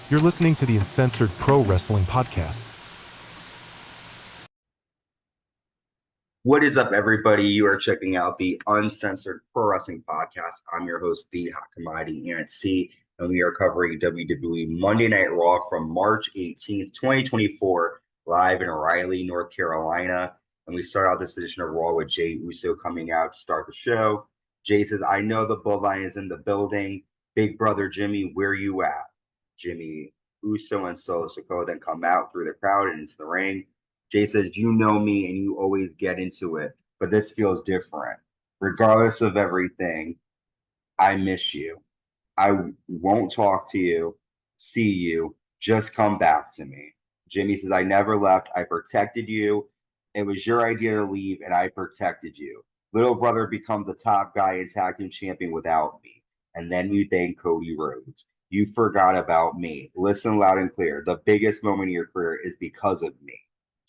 You're listening to the Uncensored Pro Wrestling Podcast. What is up, everybody? You are checking out the Uncensored Pro Wrestling Podcast. I'm your host, the Hot Commodity ANC, and we are covering WWE Monday Night Raw from March 18th, 2024, live in Raleigh, North Carolina. And we start out this edition of Raw with Jey Uso coming out to start the show. Jey says, "I know the bloodline is in the building. Big brother Jimmy, where you at?" Jimmy Uso and Solo Sikoa then come out through the crowd and into the ring. Jey says, "You know me and you always get into it, but this feels different. Regardless of everything, I miss you. I won't talk to you, see you, just come back to me." Jimmy says, "I never left. I protected you. It was your idea to leave, and I protected you. Little brother becomes the top guy and tag team champion without me. And then you thank Cody Rhodes. You forgot about me. Listen loud and clear. The biggest moment of your career is because of me."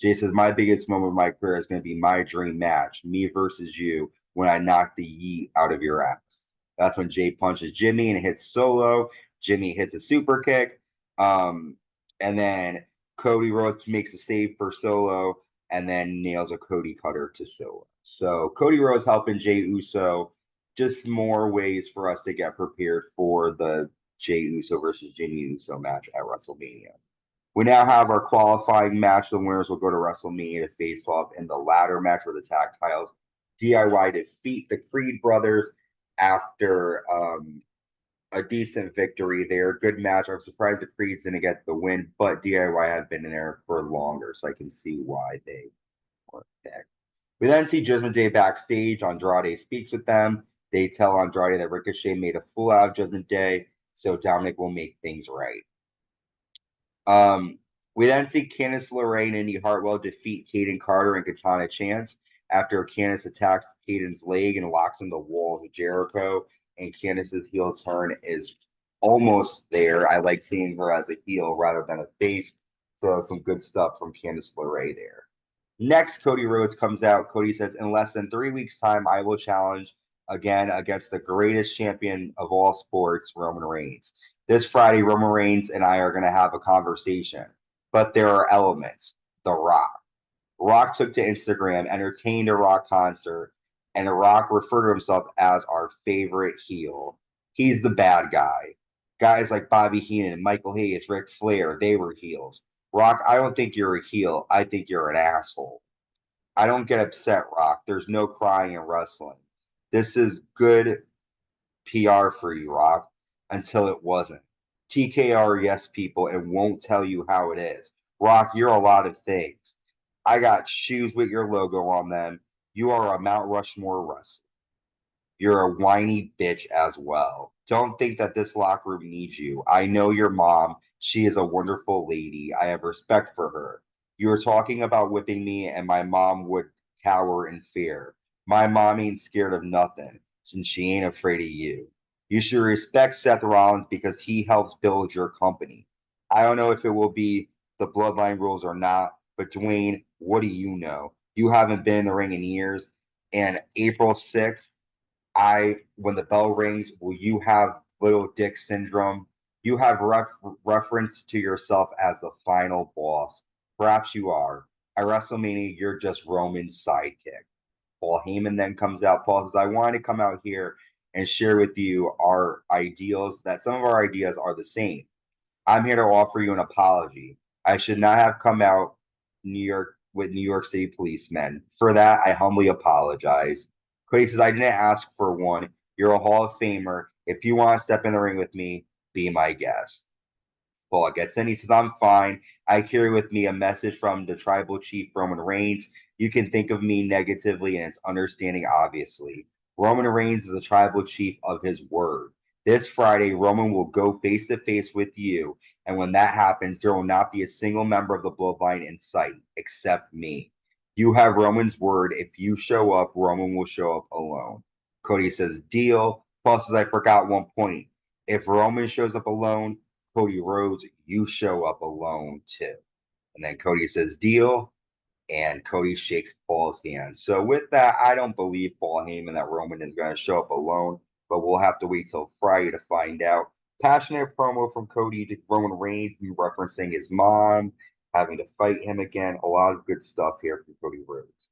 Jey says, "My biggest moment of my career is going to be my dream match, me versus you, when I knock the yeet out of your ass." That's when Jey punches Jimmy and hits Solo. Jimmy hits a super kick. And then Cody Rhodes makes a save for Solo and then nails a Cody cutter to Solo. So Cody Rhodes helping Jey Uso. Just more ways for us to get prepared for the Jey Uso versus Jimmy Uso match at WrestleMania. We now have our qualifying match. The winners will go to WrestleMania to face off in the ladder match for the tag titles. DIY defeat the Creed brothers after a decent victory there. Good match. I'm surprised the Creeds didn't get the win, but DIY have been in there for longer, so I can see why they weren't picked. We then see Judgment Day backstage. Andrade speaks with them. They tell Andrade that Ricochet made a fool out of Judgment Day, so Dominik will make things right. We then see Candice LeRae and Indy Hartwell defeat Caden Carter and Katana Chance after Candice attacks Caden's leg and locks in the walls of Jericho, and Candice's heel turn is almost there. I like seeing her as a heel rather than a face, so some good stuff from Candice LeRae there. Next, Cody Rhodes comes out. Cody says, "In less than 3 weeks' time, I will challenge again against the greatest champion of all sports, Roman Reigns. This Friday, Roman Reigns and I are going to have a conversation. But there are elements. The Rock. Rock took to Instagram, entertained a Rock concert, and The Rock referred to himself as our favorite heel. He's the bad guy. Guys like Bobby Heenan, Michael Hayes, Ric Flair, they were heels. Rock, I don't think you're a heel. I think you're an asshole. I don't get upset, Rock. There's no crying in wrestling. This is good PR for you, Rock, until it wasn't. TKR, yes, people, and won't tell you how it is. Rock, you're a lot of things. I got shoes with your logo on them. You are a Mount Rushmore wrestler. You're a whiny bitch as well. Don't think that this locker room needs you. I know your mom. She is a wonderful lady. I have respect for her. You were talking about whipping me, and my mom would cower in fear. My mom ain't scared of nothing, and she ain't afraid of you. You should respect Seth Rollins because he helps build your company. I don't know if it will be the bloodline rules or not, but Dwayne, what do you know? You haven't been in the ring in years. And April 6th, when the bell rings, will you have little dick syndrome? You have reference to yourself as the final boss. Perhaps you are. At WrestleMania, you're just Roman's sidekick." Paul Heyman then comes out. Paul says, "I wanted to come out here and share with you our ideals, that some of our ideas are the same. I'm here to offer you an apology. I should not have come out New York with New York City policemen. For that, I humbly apologize." Cody says, "I didn't ask for one. You're a Hall of Famer. If you want to step in the ring with me, be my guest." Paul gets in. He says, "I'm fine. I carry with me a message from the tribal chief, Roman Reigns. You can think of me negatively, and it's understanding, obviously. Roman Reigns is the tribal chief of his word. This Friday, Roman will go face to face with you. And when that happens, there will not be a single member of the bloodline in sight except me. You have Roman's word. If you show up, Roman will show up alone." Cody says, "Deal." Paul says, "I forgot one point. If Roman shows up alone, Cody Rhodes, you show up alone too." And then Cody says, "Deal." And Cody shakes Paul's hand. So with that, I don't believe Paul Heyman that Roman is going to show up alone, but we'll have to wait till Friday to find out. Passionate promo from Cody to Roman Reigns, referencing his mom, having to fight him again. A lot of good stuff here from Cody Rhodes.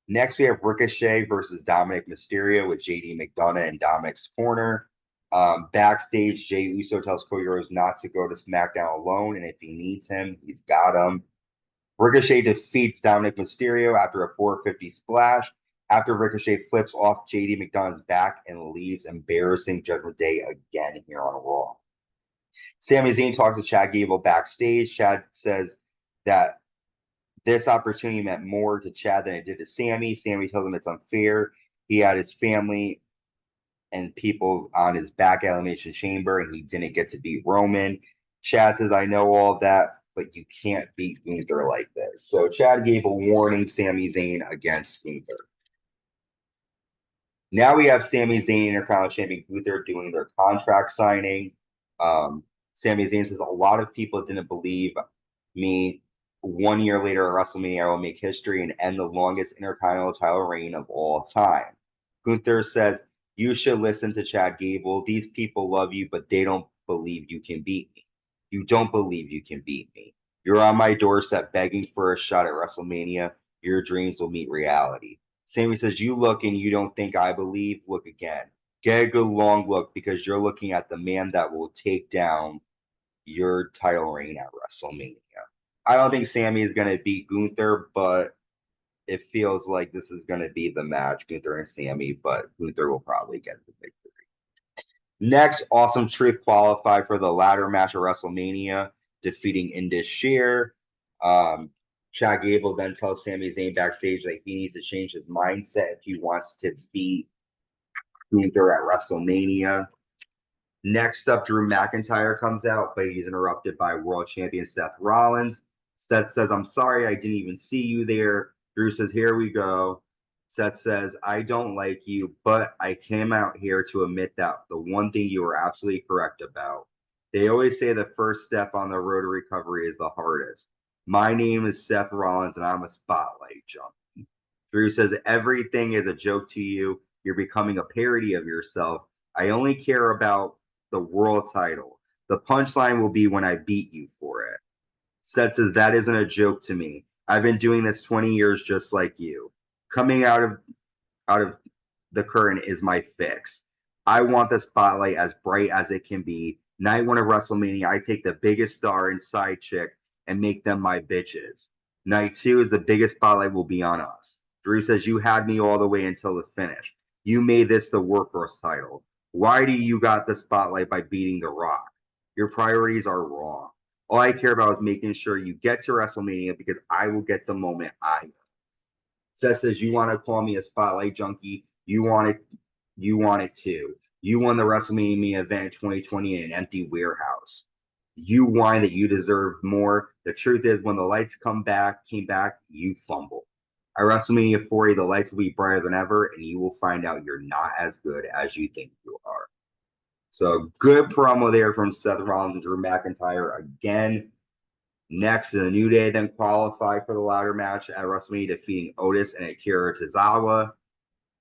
Next, we have Ricochet versus Dominik Mysterio with JD McDonough in Dominik's corner. Backstage, Jey Uso tells Cody Rhodes not to go to SmackDown alone, and if he needs him, he's got him. Ricochet defeats Dominik Mysterio after a 450 splash, after Ricochet flips off JD McDonough's back and leaves, embarrassing Judgment Day again here on Raw. Sami Zayn talks to Chad Gable backstage. Chad says that this opportunity meant more to Chad than it did to Sami. Sami tells him it's unfair. He had his family and people on his back at Elimination Chamber, and he didn't get to beat Roman. Chad says, I know all that, but you can't beat Gunther like this. So Chad gave a warning Sami Zayn against Gunther. Now we have Sami Zayn, Intercontinental Champion Gunther, doing their contract signing. Sami Zayn says, a lot of people didn't believe me. 1 year later at WrestleMania, I will make history and end the longest Intercontinental title reign of all time. Gunther says, you should listen to Chad Gable. These people love you, but they don't believe you can beat me. You don't believe you can beat me. You're on my doorstep begging for a shot at WrestleMania. Your dreams will meet reality. Sami says, you look and you don't think I believe? Look again. Get a good long look, because you're looking at the man that will take down your title reign at WrestleMania. I don't think Sami is going to beat Gunther, but it feels like this is going to be the match, Gunther and Sami, but Gunther will probably get the victory. Next, Awesome Truth qualified for the ladder match at WrestleMania, defeating Indus Sheer. Chad Gable then tells Sami Zayn backstage that he needs to change his mindset if he wants to beat Gunther at WrestleMania. Next up, Drew McIntyre comes out, but he's interrupted by World Champion Seth Rollins. Seth says, I'm sorry, I didn't even see you there. Drew says, here we go. Seth says, I don't like you, but I came out here to admit that the one thing you were absolutely correct about. They always say the first step on the road to recovery is the hardest. My name is Seth Rollins, and I'm a spotlight junkie. Drew says, everything is a joke to you. You're becoming a parody of yourself. I only care about the world title. The punchline will be when I beat you for it. Seth says, that isn't a joke to me. I've been doing this 20 years just like you. Coming out of the curtain is my fix. I want the spotlight as bright as it can be. Night one of WrestleMania, I take the biggest star and side chick and make them my bitches. Night two is the biggest spotlight will be on us. Drew says, you had me all the way until the finish. You made this the workhorse title. Why do you got the spotlight by beating The Rock? Your priorities are wrong. All I care about is making sure you get to WrestleMania, because I will get the moment I will. Seth says, you want to call me a spotlight junkie? You want it too. You won the WrestleMania event in 2020 in an empty warehouse. You whine that you deserve more. The truth is, when the lights came back, you fumbled. At WrestleMania 40, the lights will be brighter than ever, and you will find out you're not as good as you think you are. So good promo there from Seth Rollins and Drew McIntyre again. Next, the New Day then qualified for the ladder match at WrestleMania, defeating Otis and Akira Tozawa.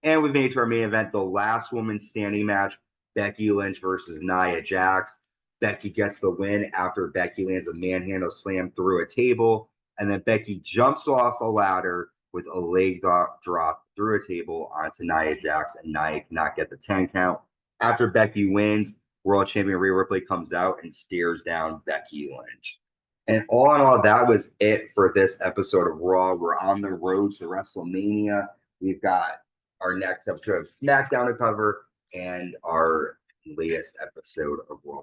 And we've made to our main event, the last woman standing match, Becky Lynch versus Nia Jax. Becky gets the win after Becky lands a manhandle slam through a table, and then Becky jumps off a ladder with a leg drop through a table onto Nia Jax, and Nia cannot get the 10 count. After Becky wins, World Champion Rhea Ripley comes out and stares down Becky Lynch. And all in all, that was it for this episode of Raw. We're on the road to WrestleMania. We've got our next episode of SmackDown to cover and our latest episode of Raw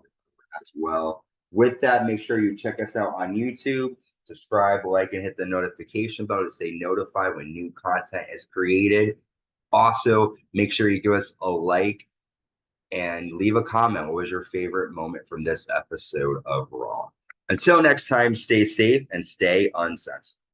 as well. With that, make sure you check us out on YouTube. Subscribe, like, and hit the notification bell to stay notified when new content is created. Also, make sure you give us a like and leave a comment. What was your favorite moment from this episode of Raw? Until next time, stay safe and stay uncensored.